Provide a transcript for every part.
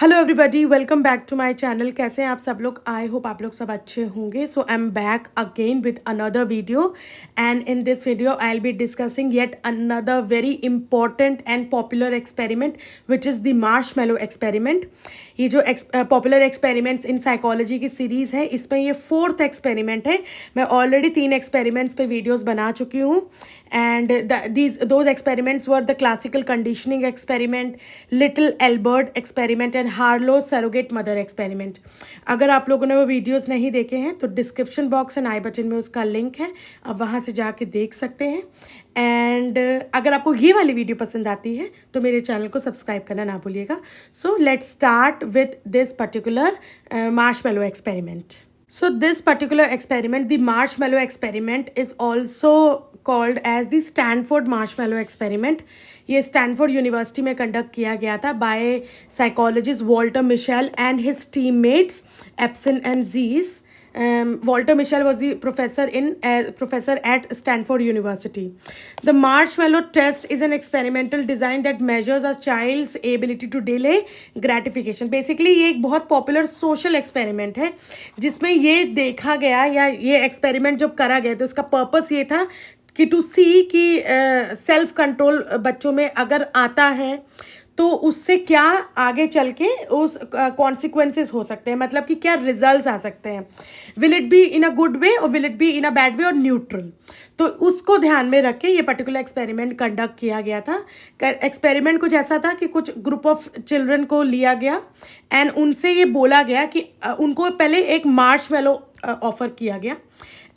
Hello everybody, welcome back to my channel. कैसे हैं आप सब लोग? आई होप आप लोग सब अच्छे होंगे। So I am back again with another video and in this video I will be discussing yet another very important and popular experiment which is the marshmallow experiment. ये जो पॉपुलर एक्सपेरिमेंट्स इन साइकोलॉजी की series है, इसमें ये 4th experiment है। मैं already 3 experiments पे videos बना चुकी हूँ and those experiments were the classical conditioning experiment, little Albert experiment and Harlow surrogate mother experiment. अगर आप लोगों ने वो वीडियोस नहीं देखे हैं तो description box and I button में उसका लिंक है, आप वहाँ से जाके देख सकते हैं। एंड अगर आपको ये वाली वीडियो पसंद आती है तो मेरे चैनल को सब्सक्राइब करना ना भूलिएगा। So let's start with this particular Marshmallow experiment. So this particular experiment, the marshmallow experiment, is also called as the Stanford marshmallow experiment. ये स्टैनफोर्ड यूनिवर्सिटी में कंडक्ट किया गया था by psychologist Walter Mischel and his teammates Ebbesen and Zeiss. Walter Mischel was the professor at Stanford University. The marshmallow test is an experimental design that measures a child's ability to delay gratification. Basically ये एक बहुत popular social experiment है जिसमें ये देखा गया या ये एक्सपेरिमेंट जब करा गया तो उसका पर्पस ये था कि टू सी कि सेल्फ कंट्रोल बच्चों में अगर आता है तो उससे क्या आगे चल के उस कॉन्सिक्वेंसेस हो सकते हैं, मतलब कि क्या रिजल्ट्स आ सकते हैं। Will it be in a good way और will it be in a bad way और न्यूट्रल। तो उसको ध्यान में रख के ये पर्टिकुलर एक्सपेरिमेंट कंडक्ट किया गया था। एक्सपेरिमेंट कुछ ऐसा था कि कुछ ग्रुप ऑफ चिल्ड्रन को लिया गया एंड उनसे ये बोला गया कि उनको पहले एक मार्शमैलो ऑफर किया गया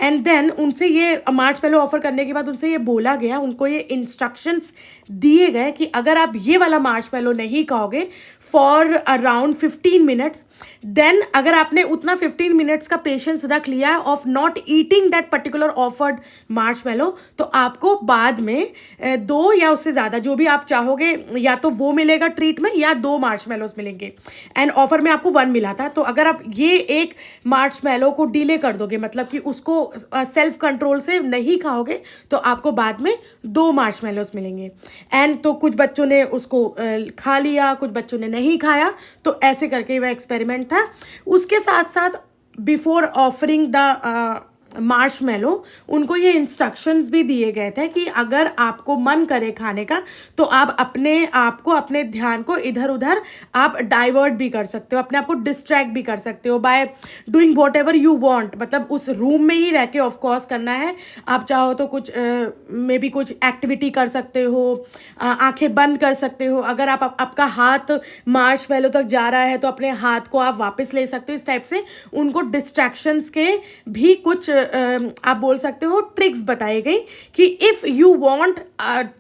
एंड देन उनसे ये मार्शमैलो ऑफर करने के बाद उनसे ये बोला गया, उनको ये इंस्ट्रक्शंस दिए गए कि अगर आप ये वाला मार्शमैलो नहीं खाओगे फॉर अराउंड 15 मिनट्स, देन अगर आपने उतना 15 मिनट्स का पेशेंस रख लिया of not eating that particular offered Marshmallow, तो आपको बाद में 2 या उससे ज़्यादा जो भी आप चाहोगे या तो वो मिलेगा ट्रीट में या 2 मार्शमैलोज मिलेंगे। एंड ऑफर में आपको 1 मिला था, तो अगर आप ये एक मार्शमैलो को डिले कर दोगे, मतलब कि उसको सेल्फ कंट्रोल से नहीं खाओगे, तो आपको बाद में 2 मार्शमैलोज मिलेंगे। एंड तो कुछ बच्चों ने उसको खा लिया, कुछ बच्चों ने नहीं खाया, तो ऐसे करके वह एक्सपेरिमेंट था। उसके साथ साथ बिफोर ऑफरिंग द मार्शमैलो उनको ये इंस्ट्रक्शंस भी दिए गए थे कि अगर आपको मन करे खाने का तो आप अपने आप को, अपने ध्यान को इधर उधर आप डाइवर्ट भी कर सकते हो, अपने आप को डिस्ट्रैक्ट भी कर सकते हो by doing what ever you want. मतलब उस रूम में ही रह के ऑफकोर्स करना है, आप चाहो तो कुछ मे बी कुछ एक्टिविटी कर सकते हो, आंखें बंद कर सकते हो। अगर आपका हाथ मार्शमैलो तक जा रहा है तो अपने हाथ को आप वापस ले सकते हो। इस टाइप से उनको डिस्ट्रैक्शंस के भी कुछ आप बोल सकते हो ट्रिक्स बताई गई कि if you want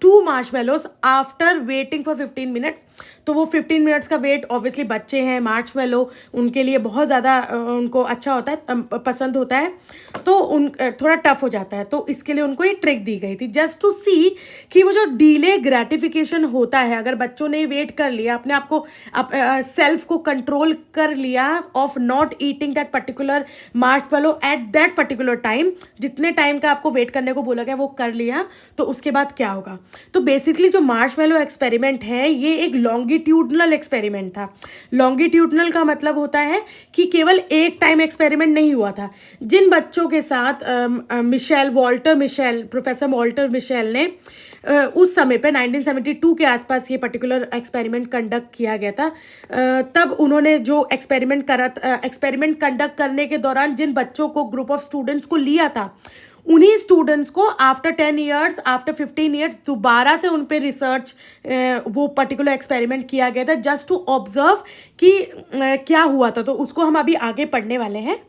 2 marshmallows after waiting for 15 minutes, तो वो 15 मिनट्स का वेट, ऑब्वियसली बच्चे हैं, मार्शमैलो उनके लिए बहुत ज़्यादा उनको अच्छा होता है, पसंद होता है, तो थोड़ा टफ हो जाता है। तो इसके लिए उनको ये ट्रिक दी गई थी जस्ट टू सी कि वो जो डीले ग्रेटिफिकेशन होता है, अगर बच्चों ने वेट कर लिया, अपने आप को सेल्फ को कंट्रोल कर लिया of not eating that particular Marshmallow at that particular time, जितने टाइम का आपको वेट करने को बोला गया वो कर लिया, तो उसके बाद क्या होगा। तो बेसिकली जो मार्शमैलो एक्सपेरिमेंट है ये एक लॉन्गिट्यूडनल एक्सपेरिमेंट था। लॉन्गिट्यूडनल का मतलब होता है कि केवल एक टाइम एक्सपेरिमेंट नहीं हुआ था। जिन बच्चों के साथ प्रोफेसर वॉल्टर मिशेल ने उस समय पे 1972 के आसपास ये पर्टिकुलर एक्सपेरिमेंट कंडक्ट किया गया था, तब उन्होंने जो एक्सपेरिमेंट कंडक्ट करने के दौरान जिन बच्चों को, ग्रुप ऑफ स्टूडेंट्स को लिया था, उन्हीं स्टूडेंट्स को आफ्टर 10 ईयर्स, आफ्टर 15 ईयर्स दोबारा से उन पे रिसर्च, वो पर्टिकुलर एक्सपेरिमेंट किया गया था जस्ट टू ऑब्जर्व कि क्या हुआ था। तो उसको हम अभी आगे पढ़ने वाले हैं।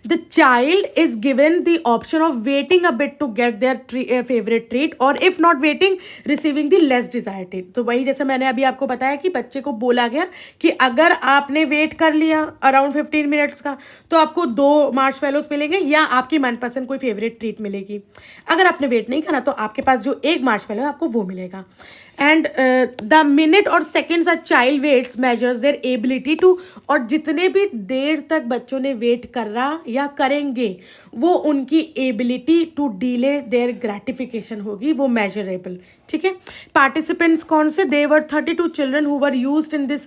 The child is given the option of waiting a bit to get their favorite treat, or if not waiting, receiving the less desired treat. तो वही जैसे मैंने अभी आपको बताया कि बच्चे को बोला गया कि अगर आपने वेट कर लिया अराउंड 15 मिनट्स का तो आपको 2 मार्शमैलोज मिलेंगे या आपकी मनपसंद कोई फेवरेट ट्रीट मिलेगी। अगर आपने वेट नहीं करा तो आपके पास जो एक मार्शमैलो है आपको वो मिलेगा। एंड द मिनट और seconds a child waits measures their ability to, और जितने भी देर तक बच्चों ने वेट कर रहा या करेंगे वो उनकी ability to delay their gratification होगी, वो मेजरेबल। ठीक है। पार्टिसिपेंट्स कौन से? They were 32 children who were used in this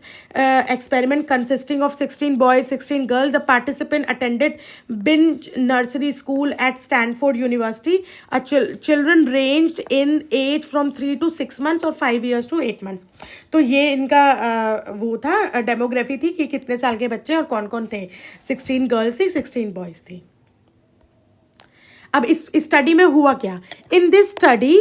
experiment consisting of 16 boys 16 girls. The participant attended Bing nursery school at Stanford university. Children ranged in age from 3 to 6 months और 5 years to 8 months। तो ये इनका वो था, demography थी कि कितने साल के बच्चे और कौन कौन थे। 16 गर्ल्स थी, 16 बॉयज थी। अब इस स्टडी में हुआ क्या? In this study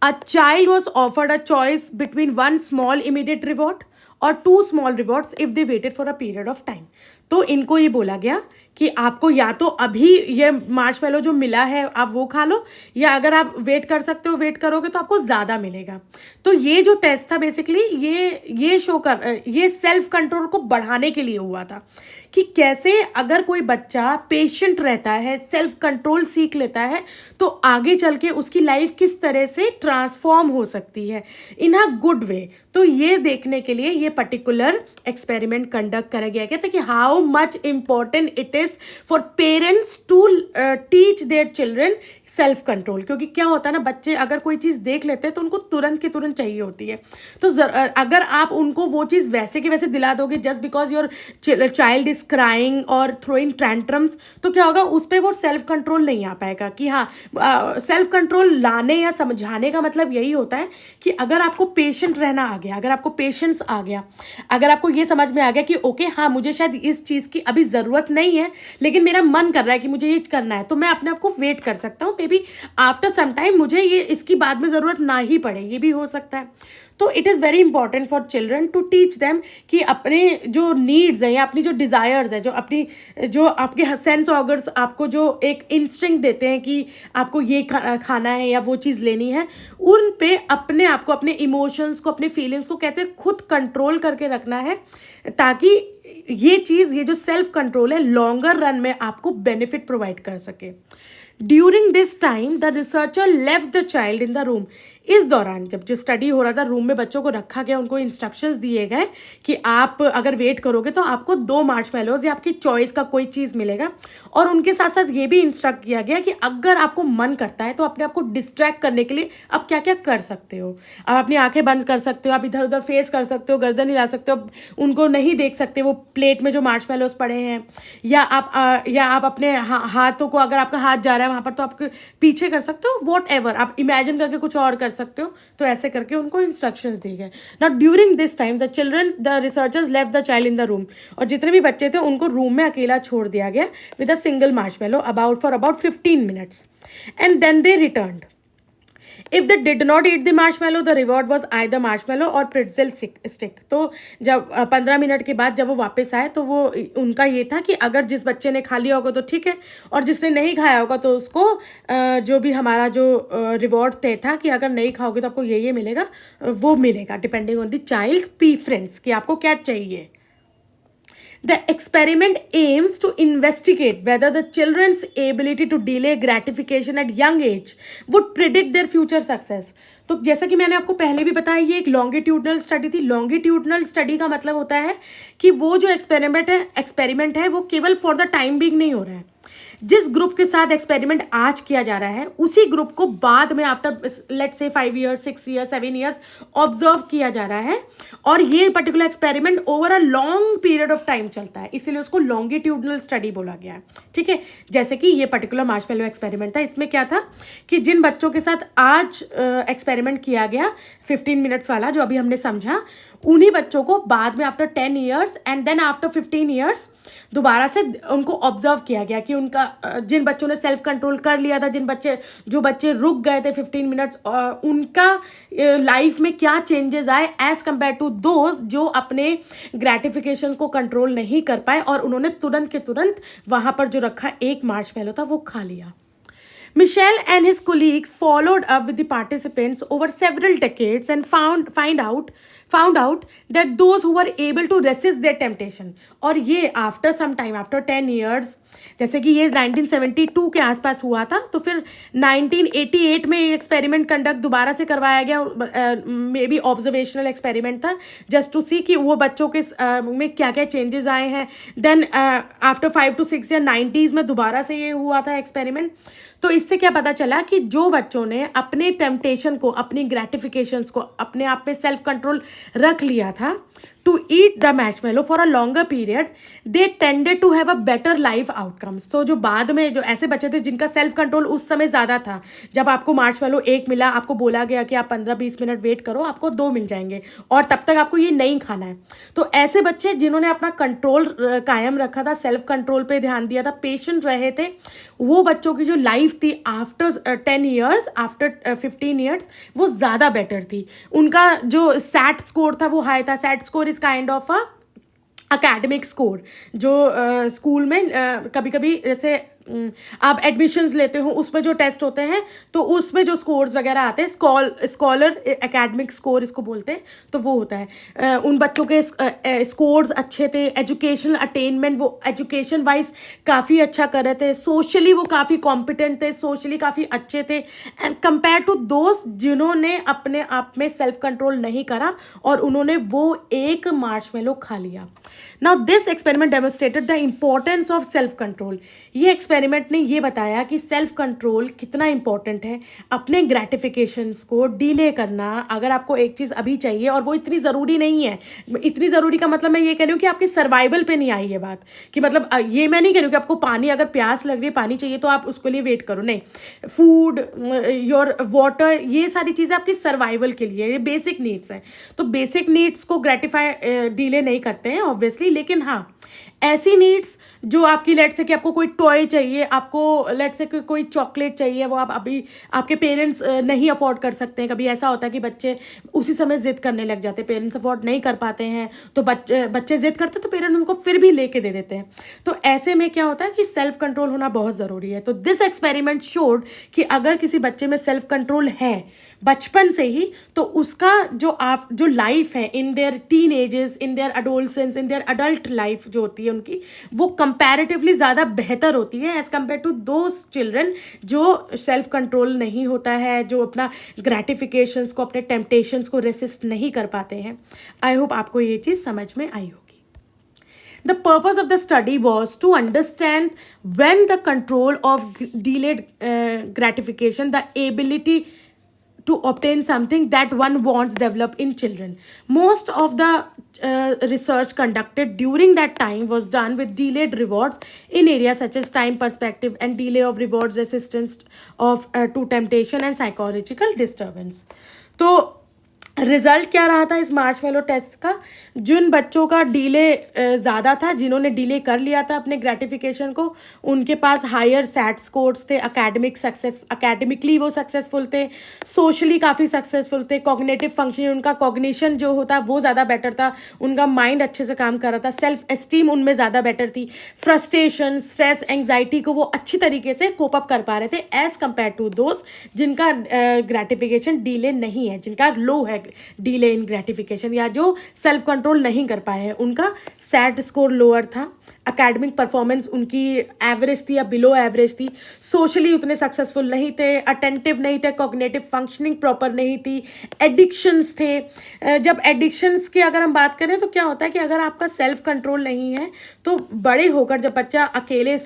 a child was offered a choice between one small immediate reward और 2 small rewards if they waited for a period of time। तो इनको ये बोला गया कि आपको या तो अभी ये मार्शमेलो जो मिला है आप वो खा लो, या अगर आप वेट कर सकते हो, वेट करोगे तो आपको ज़्यादा मिलेगा। तो ये जो टेस्ट था बेसिकली ये सेल्फ कंट्रोल को बढ़ाने के लिए हुआ था कि कैसे अगर कोई बच्चा पेशेंट रहता है, सेल्फ कंट्रोल सीख लेता है, तो आगे चल के उसकी लाइफ किस तरह से ट्रांसफॉर्म हो सकती है इन अ गुड वे। तो ये देखने के लिए ये पर्टिकुलर एक्सपेरिमेंट कंडक्ट करा गया था कि how much important it is for parents to teach their children self control. क्योंकि क्या होता है ना, बच्चे अगर कोई चीज़ देख लेते हैं तो उनको तुरंत की तुरंत चाहिए होती है। तो अगर आप उनको वो चीज़ वैसे के वैसे दिला दोगे just because your child is crying और थ्रोइंग टैंट्रम्स, तो क्या होगा, उस पर वो सेल्फ कंट्रोल नहीं आ पाएगा। कि हाँ, सेल्फ कंट्रोल लाने या समझाने का मतलब यही होता है कि अगर आपको पेशेंट रहना आ गया, अगर आपको पेशेंस आ गया, अगर आपको ये समझ में आ गया कि ओके हाँ मुझे शायद इस चीज़ की अभी ज़रूरत नहीं है लेकिन मेरा मन कर रहा है कि मुझे ये करना है, तो मैं अपने आप को वेट कर सकता हूँ। Maybe after some time मुझे ये इसकी बाद में ज़रूरत ना ही पड़े, ये भी हो सकता है। तो it is very important for children to teach them कि अपने जो नीड्स हैं या अपनी जो डिज़ायर्स हैं, जो आपके सेंस ऑर्गन्स आपको जो एक इंस्टिंक्ट देते हैं कि आपको ये खाना है या वो चीज़ लेनी है, उन पे अपने आप को, अपने इमोशंस को, अपने फीलिंग्स को कहते हैं खुद कंट्रोल करके रखना है, ताकि ये चीज़, ये जो सेल्फ कंट्रोल है लॉन्गर रन में आपको बेनिफिट प्रोवाइड कर सके। During this time the researcher left the child in the room. इस दौरान जब जो स्टडी हो रहा था, रूम में बच्चों को रखा गया, उनको इंस्ट्रक्शंस दिए गए कि आप अगर वेट करोगे तो आपको 2 मार्शमेलोज या आपकी चॉइस का कोई चीज़ मिलेगा। और उनके साथ साथ ये भी इंस्ट्रक्ट किया गया कि अगर आपको मन करता है तो अपने आप को डिस्ट्रैक्ट करने के लिए आप क्या क्या कर सकते हो। आप अपनी आंखें बंद कर सकते हो, आप इधर उधर फेस कर सकते हो, गर्दन हिला सकते हो, उनको नहीं देख सकते वो प्लेट में जो मार्शमेलोज पड़े हैं, या आप अपने हाथों को, अगर आपका हाथ जा रहा है वहाँ पर तो आप पीछे कर सकते हो, वॉट एवर, आप इमेजिन करके कुछ और कर सकते हो। तो ऐसे करके उनको इंस्ट्रक्शंस दी गए। Now during this time the researchers left the child in the room. और जितने भी बच्चे थे उनको रूम में अकेला छोड़ दिया गया with a single marshmallow for about 15 minutes and then they returned. If they did not eat the marshmallow, the reward was either marshmallow or pretzel stick। तो जब 15 मिनट के बाद जब वो वापस आए तो वो उनका ये था कि अगर जिस बच्चे ने खा लिया होगा तो ठीक है, और जिसने नहीं खाया होगा तो उसको जो भी हमारा जो रिवॉर्ड तय था कि अगर नहीं खाओगे तो आपको ये मिलेगा, वो मिलेगा depending on the child's preference कि आपको क्या चाहिए। The experiment aims to investigate whether the children's ability to delay gratification at young age would predict their future success। तो जैसा कि मैंने आपको पहले भी बताया, ये एक लॉन्गिट्यूडनल स्टडी थी। लॉन्गिट्यूडनल स्टडी का मतलब होता है कि वो जो एक्सपेरिमेंट है वो केवल फॉर द टाइम बीइंग नहीं हो रहा है। जिस ग्रुप के साथ एक्सपेरिमेंट आज किया जा रहा है उसी ग्रुप को बाद में after let's say 5 years 6 years 7 years observe किया जा रहा है, और ये particular experiment over a long period of time चलता है, इसीलिए उसको लॉन्गिट्यूडनल स्टडी बोला गया है। ठीक है, जैसे कि ये पर्टिकुलर मार्शमेलो एक्सपेरिमेंट था, इसमें क्या था कि जिन बच्चों के साथ आज एक्सपेरिमेंट किया गया 15 minutes वाला जो अभी हमने समझा, उन्हीं बच्चों को बाद में after 10 years and then after 15 years दोबारा से उनको ऑब्जर्व किया गया कि उनका जिन बच्चों ने सेल्फ कंट्रोल कर लिया था, जो बच्चे रुक गए थे 15 मिनट्स, उनका लाइफ में क्या चेंजेस आए एज कंपेयर टू दोज जो अपने ग्रेटिफिकेशन को कंट्रोल नहीं कर पाए और उन्होंने तुरंत के तुरंत वहाँ पर जो रखा एक मार्शमेलो था वो खा लिया। Michel and his colleagues followed up with the participants over several decades and found out that those who were able to resist their temptation, और ये after some time, after 10 years, जैसे कि ये 1972 के आसपास हुआ था, तो फिर 1988 में ये एक्सपेरिमेंट कंडक्ट दोबारा से करवाया गया, मे बी ऑब्जर्वेशनल एक्सपेरिमेंट था, जस्ट टू सी कि वो बच्चों के में क्या क्या चेंजेस आए हैं. Then after 5 to 6 years 90s में दोबारा से ये हुआ था एक्सपेरिमेंट. तो इससे क्या पता चला कि जो बच्चों ने अपने टेम्पटेशन को, अपनी ग्रेटिफिकेशंस को अपने आप में सेल्फ कंट्रोल रख लिया था to eat the marshmallow for a longer period, they tended to have a better life outcomes. तो जो बाद में जो ऐसे बच्चे थे जिनका सेल्फ कंट्रोल उस समय ज़्यादा था, जब आपको मार्शमेलो एक मिला, आपको बोला गया कि आप 15-20 मिनट वेट करो, आपको 2 मिल जाएंगे और तब तक आपको ये नहीं खाना है. तो ऐसे बच्चे जिन्होंने अपना कंट्रोल कायम रखा था, सेल्फ कंट्रोल पे ध्यान दिया था, पेशेंट रहे थे, वो बच्चों की जो लाइफ थी आफ्टर 10 years, आफ्टर 15 years, वो ज़्यादा बेटर थी. उनका जो सैट स्कोर था वो हाई था. SAT score is kind of a academic score, जो स्कूल में कभी कभी जैसे आप एडमिशन्स लेते हो, उसमें जो टेस्ट होते हैं, तो उसमें जो स्कोर्स वगैरह आते हैं, स्कॉलर एकेडमिक स्कोर इसको बोलते हैं, तो वो होता है. उन बच्चों के स्कोर्स अच्छे थे, एजुकेशनल अटेनमेंट, वो एजुकेशन वाइज काफ़ी अच्छा कर रहे थे, सोशली वो काफ़ी कॉम्पिटेंट थे, सोशली काफ़ी अच्छे थे, एंड कंपेयर टू दोस्त जिन्होंने अपने आप में सेल्फ कंट्रोल नहीं करा और उन्होंने वो एक मार्शमेलो खा लिया. Now this experiment demonstrated the importance of self control. ये एक्सपेरिमेंट ने ये बताया कि सेल्फ कंट्रोल कितना इंपॉर्टेंट है. अपने ग्रेटिफिकेशंस को डिले करना, अगर आपको एक चीज़ अभी चाहिए और वो इतनी ज़रूरी नहीं है, इतनी ज़रूरी का मतलब मैं ये कह रही हूँ कि आपकी सर्वाइवल पे नहीं आई ये बात, कि मतलब ये मैं नहीं कह रही हूँ कि आपको पानी, अगर प्यास लग रही है, पानी चाहिए तो आप उसके लिए वेट करो, नहीं. फूड, योर वाटर, ये सारी चीज़ें आपकी सर्वाइवल के लिए, ये बेसिक नीड्स हैं. तो बेसिक नीड्स को ग्रेटिफाई डिले नहीं करते हैं ऑब्वियसली, लेकिन हाँ ऐसी नीड्स जो आपकी, लेट से कि आपको कोई टॉय चाहिए, आपको लेट से कोई चॉकलेट चाहिए, वो आप अभी आपके पेरेंट्स नहीं अफोर्ड कर सकते हैं. कभी ऐसा होता है कि बच्चे उसी समय जिद करने लग जाते हैं, पेरेंट्स अफोर्ड नहीं कर पाते हैं, तो बच्चे जिद करते हैं तो पेरेंट्स उनको फिर भी लेके दे देते हैं. तो ऐसे में क्या होता है कि सेल्फ कंट्रोल होना बहुत ज़रूरी है. तो दिस एक्सपेरिमेंट शोड कि अगर किसी बच्चे में सेल्फ कंट्रोल है बचपन से ही, तो उसका जो लाइफ है in their teen ages, in their adolescence, in their adult life जो होती है उनकी, वो कंपैरेटिवली ज़्यादा बेहतर होती है as compared to those children जो सेल्फ कंट्रोल नहीं होता है, जो अपना ग्रेटिफिकेशंस को, अपने टेम्पटेशंस को रेसिस्ट नहीं कर पाते हैं. आई होप आपको ये चीज़ समझ में आई होगी. The purpose of the study was to understand when the control of delayed gratification, the ability to obtain something that one wants, develop in children. Most of the research conducted during that time was done with delayed rewards in areas such as time perspective and delay of rewards, resistance of to temptation and psychological disturbance. तो result क्या रहा था इस marshmallow test का? जिन बच्चों का delay ज़्यादा था, जिन्होंने डिले कर लिया था अपने ग्रेटिफिकेशन को, उनके पास हायर सैट स्कोर्स थे, अकेडमिकली वो सक्सेसफुल थे, सोशली काफ़ी सक्सेसफुल थे, कॉग्निटिव फंक्शन, उनका कॉग्निशन जो होता वो ज़्यादा बेटर था, उनका माइंड अच्छे से काम कर रहा था, सेल्फ एस्टीम उनमें ज़्यादा बेटर थी, फ्रस्ट्रेशन, स्ट्रेस, एंग्जाइटी को वो अच्छी तरीके से कोप अप कर पा रहे थे एज़ कम्पेयर टू दोज जिनका ग्रेटिफिकेशन डिले नहीं है, जिनका लो है डिले इन ग्रेटिफिकेशन, या जो सेल्फ कंट्रोल नहीं कर पाए हैं, उनका सैट स्कोर लोअर था, एकेडमिक परफॉर्मेंस उनकी एवरेज थी या बिलो एवरेज थी, सोशली उतने सक्सेसफुल नहीं थे, अटेंटिव नहीं थे, कॉग्निटिव फंक्शनिंग प्रॉपर नहीं थी, एडिक्शंस थे. जब एडिक्शंस की अगर हम बात करें तो क्या होता है कि अगर आपका सेल्फ कंट्रोल नहीं है तो बड़े होकर जब बच्चा अकेले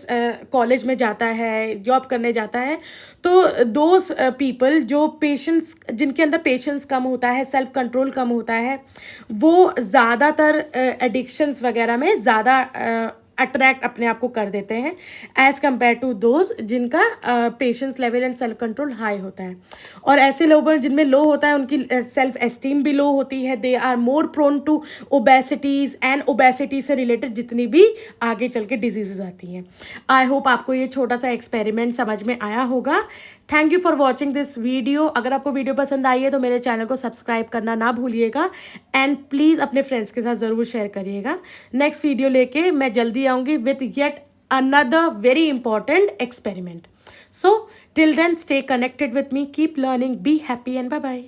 कॉलेज में जाता है, जॉब करने जाता है, तो दोज पीपल जो पेशेंस, जिनके अंदर पेशेंस कम होता है, सेल्फ कंट्रोल कम होता है, वो ज़्यादातर एडिक्शंस वगैरह में ज़्यादा अट्रैक्ट अपने आप को कर देते हैं एज़ कम्पेयर टू दोज जिनका patience level and self control high होता है. और ऐसे लोगों जिनमें लो होता है उनकी सेल्फ एस्टीम भी लो होती है, they are more prone to obesities and obesity से रिलेटेड जितनी भी आगे चल के डिजीज़ आती हैं. आई होप आपको ये छोटा सा एक्सपेरिमेंट समझ में आया होगा. Thank you for watching this video. अगर आपको वीडियो पसंद आई है तो मेरे चैनल को सब्सक्राइब करना ना भूलिएगा एंड प्लीज़ अपने फ्रेंड्स के साथ ज़रूर शेयर करिएगा. नेक्स्ट वीडियो लेके मैं जल्दी आऊँगी with yet another very important experiment. So till then stay connected with me, keep learning, be happy and bye bye.